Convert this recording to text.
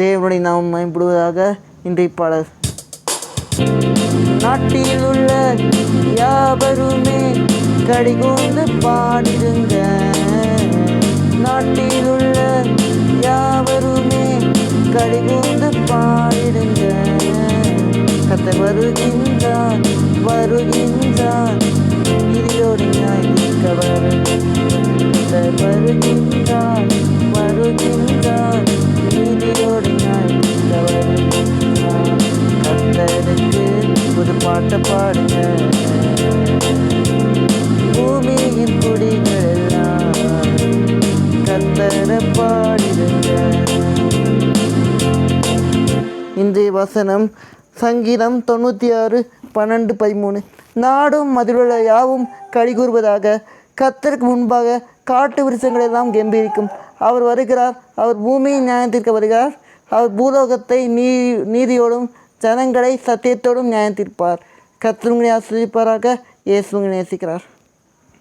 தேவனுடைய நாமம் மேம்படுவதாக. இன்றைய பாடல். நாட்டில் உள்ள யாவருமே கடிகூர்ந்து பாடிடுங்க. நாட்டில் உள்ள யாவருமே கடிகூர்ந்து பாடிடுங்க. கர்த்தர் வருகின்றார் வருகின்றார் நீதியோடு நியாயத்தீர்க்க கர்த்தர் வருகின்றார் வருகின்றார் நீதியோடு நியாயத்தீர்க்க வருகின்றார். கர்த்தருக்கு புது பாட்டை பாடுங்க. பூமியின் குடிகள் எல்லாம் கர்த்தரை பாடிடுங்க. இன்றைய வசனம் சங்கீதம் 96:12-13. நாடும் மதிலுள்ள யாவும் கலிகூறுவதாக. கர்த்தருக்கு முன்பாக காட்டு விருட்சங்கள் எல்லாம் கெம்பீரிக்கும். அவர் வருகிறார், அவர் பூமியை நியாயத்தீர்க்க வருகிறார். அவர் பூலோகத்தை நீதியோடும் ஜனங்களை சத்தியத்தோடும் நியாயத்தீர்ப்பார். கர்த்தர் உங்களை ஆசீர்வதிப்பாராக. இயேசு உங்களை நேசிக்கிறார்.